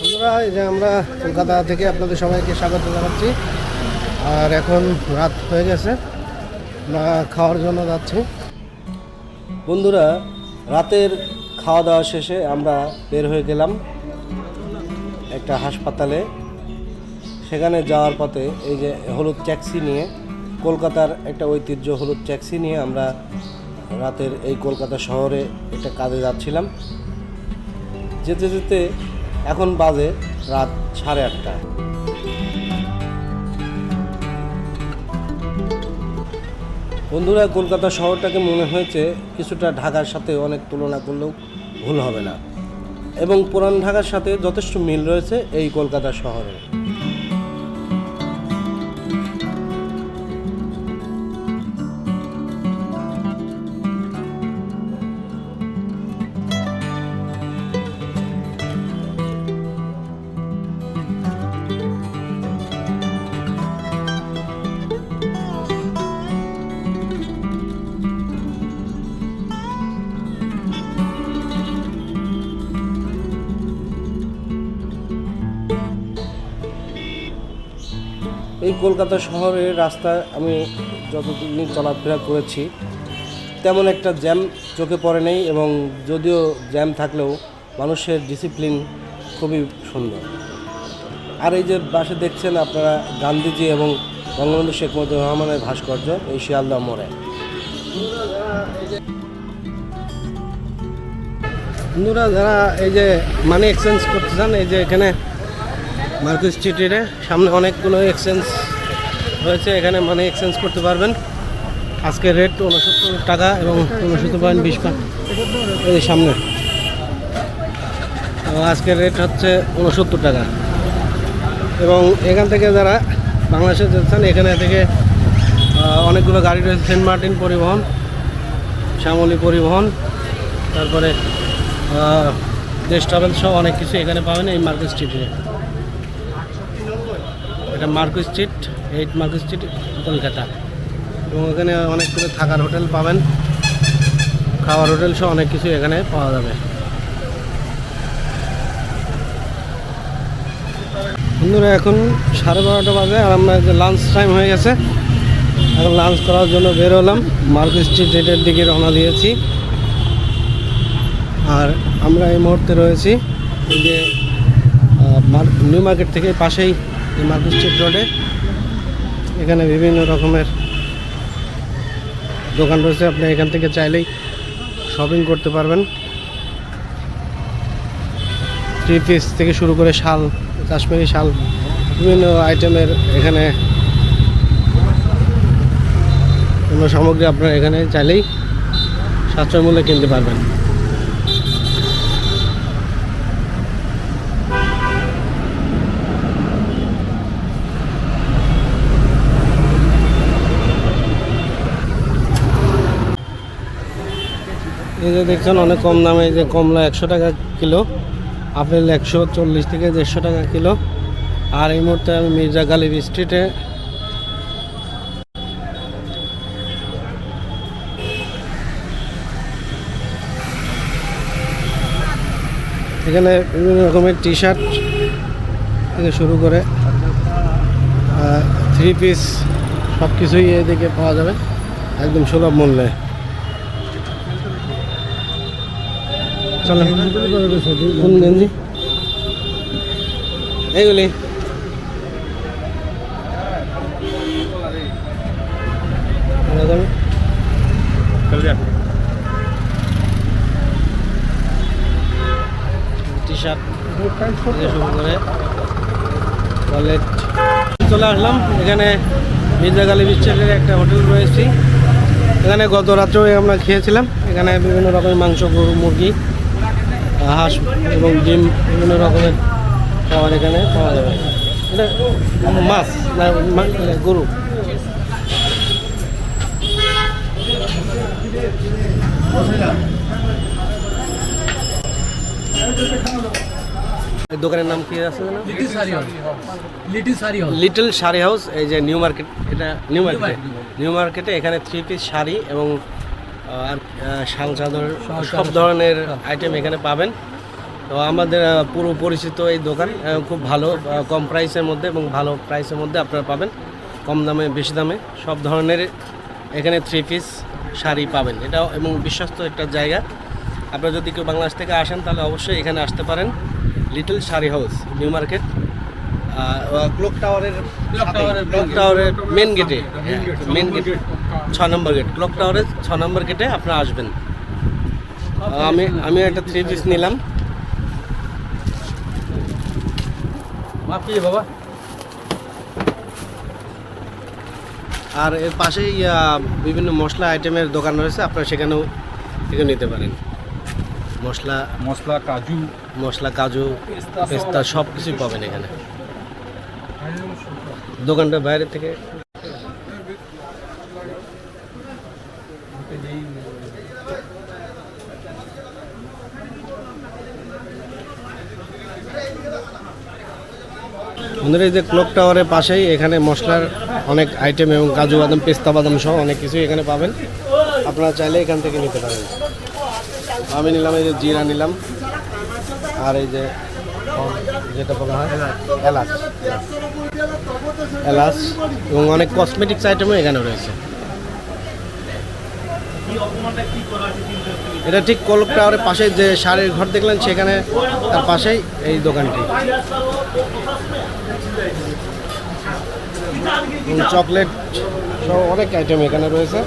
বন্ধুরা, এই যে আমরা কলকাতা থেকে আপনাদের সবাইকে স্বাগত জানাচ্ছি। আর এখন রাত হয়ে গেছে, আমরা খাওয়ার জন্য যাচ্ছি। বন্ধুরা, রাতের খাওয়া দাওয়া শেষে আমরা বের হয়ে গেলাম একটা হাসপাতালে। সেখানে যাওয়ার পথে এই যে হলুদ ট্যাক্সি নিয়ে, কলকাতার একটা ঐতিহ্য হলুদ ট্যাক্সি নিয়ে আমরা রাতের এই কলকাতা শহরে একটা কাজে যাচ্ছিলাম। যেতে যেতে এখন বাজে রাত 8:30। বন্ধুরা, কলকাতা শহরটাকে মনে হয়েছে কিছুটা ঢাকার সাথে অনেক তুলনা করলেও ভুল হবে না, এবং পুরান ঢাকার সাথে যথেষ্ট মিল রয়েছে এই কলকাতা শহরে। এই কলকাতা শহরের রাস্তায় আমি যতদিন চলাফেরা করেছি তেমন একটা জ্যাম চোখে পড়ে নেই, এবং যদিও জ্যাম থাকলেও মানুষের ডিসিপ্লিন খুবই সুন্দর। আর এই যে পাশে দেখছেন আপনারা গান্ধীজি এবং বঙ্গবন্ধু শেখ মুজিবুর রহমানের ভাস্কর্য এই শিয়ালদহ মোড়ে। বন্ধুরা, যারা এই যে মানি এক্সচেঞ্জ করতে চান, এই যে এখানে মার্কেট স্ট্রিটের সামনে অনেকগুলো এক্সচেঞ্জ রয়েছে, এখানে মানি এক্সচেঞ্জ করতে পারবেন। আজকে রেট 69 টাকা এবং 69.20 এই সামনে আজকের রেট হচ্ছে 69 টাকা। এবং এখান থেকে যারা বাংলাদেশে যেতে চান, এখানে থেকে অনেকগুলো গাড়ি রয়েছে। সেন্ট মার্টিন পরিবহন, শ্যামলী পরিবহন, তারপরে দেশ ট্রাভেল সহ অনেক কিছু এখানে পাবেন এই মার্কেট স্ট্রিটে। এটা market street, 8 market street, Kolkata. এবং এখানে অনেকগুলো থাকার হোটেল পাবেন, খাওয়ার হোটেল সহ অনেক কিছু এখানে পাওয়া যাবে। বন্ধুরা, এখন 12:30 বাজে আর আমরা লাঞ্চ টাইম হয়ে গেছে। এখন লাঞ্চ করার জন্য বের হলাম, মার্কেট স্ট্রিটের দিকে রওনা দিয়েছি। আর আমরা এই মুহূর্তে রয়েছি এই যে নিউ মার্কেট থেকে পাশেই মার্কেট স্ট্রিট রোডে। এখানে বিভিন্ন রকমের দোকান রয়েছে, আপনি এখান থেকে চাইলেই শপিং করতে পারবেন। 3 পিস থেকে শুরু করে শাল, কাশ্মীরি শাল, বিভিন্ন আইটেমের এখানে কোনো সামগ্রী আপনারা এখানে চাইলেই সাশ্রয় মূল্যে কিনতে পারবেন। এই যে দেখছেন অনেক কম দামে, এই যে কমলা 100 টাকা কিলো, আপেল 140 থেকে 150 টাকা কিলো। আর এই মুহূর্তে আমি মির্জা গালিব স্ট্রিটে। এখানে বিভিন্ন রকমের টি শার্ট থেকে শুরু করে 3 পিস সব কিছুই এদিকে পাওয়া যাবে একদম সুলভ মূল্যে। চলেন, কোন গেঞ্জি এইগুলি? টি শার্ট থেকে শুরু করে ওয়ালেট। চলে আসলাম এখানে মির্জা গালিব স্ট্রিটের একটা হোটেল রয়েছে। এখানে গত রাত্রেও আমরা খেয়েছিলাম। এখানে বিভিন্ন রকমের মাংস, গরু, মুরগি, হাঁস এবং ডিম, বিভিন্ন রকমের খাবার এখানে পাওয়া যাবে। এটা মাছ না গরু? দোকানের নাম কি আছে? Little sari house. এই যে নিউ মার্কেট, এটা নিউ মার্কেটে এখানে 3 পিস শাড়ি এবং শাল চাদর সব ধরনের আইটেম এখানে পাবেন। তো আমাদের পুরো পরিচিত এই দোকান খুব ভালো, কম প্রাইসের মধ্যে এবং ভালো প্রাইসের মধ্যে আপনারা পাবেন, কম দামে বেশি দামে সব ধরনের এখানে 3 পিস শাড়ি পাবেন। এটাও এবং বিশ্বস্ত একটা জায়গা। আপনারা যদি কেউ বাংলাদেশ থেকে আসেন তাহলে অবশ্যই এখানে আসতে পারেন, little sari house, new market, clock টাওয়ারের মেন গেটে, মেন গেট 6 নম্বর গেট, ক্লক টাওয়ারের 6 নম্বর গেটে আপনারা আসবেন। আমি একটা 3 পিস নিলাম। বাবা, আর এর পাশেই বিভিন্ন মশলা আইটেমের দোকান রয়েছে, আপনারা সেখানেও থেকে নিতে পারেন। মশলা কাজু পেস্তা সব কিছুই পাবেন এখানে। দোকানটা বাইরে থেকে বন্ধুরা, এই যে ক্লক টাওয়ারের পাশেই এখানে মশলার অনেক আইটেম এবং কাজু বাদাম পেস্তা বাদাম সহ অনেক কিছুই এখানে পাবেন, আপনারা চাইলে এখান থেকে নিতে পারেন। আমি নিলাম এই যে জিরা নিলাম, আর এই যে যেটা বলা হয় এলাচ এবং অনেক কসমেটিক্স আইটেমও এখানে রয়েছে। এটা ঠিক ক্লক টাওয়ারের পাশে যে শাড়ির ঘর দেখলেন সেখানে তার পাশেই এই দোকানটি। চকলেট সহ অনেক আইটেম এখানে রয়েছে।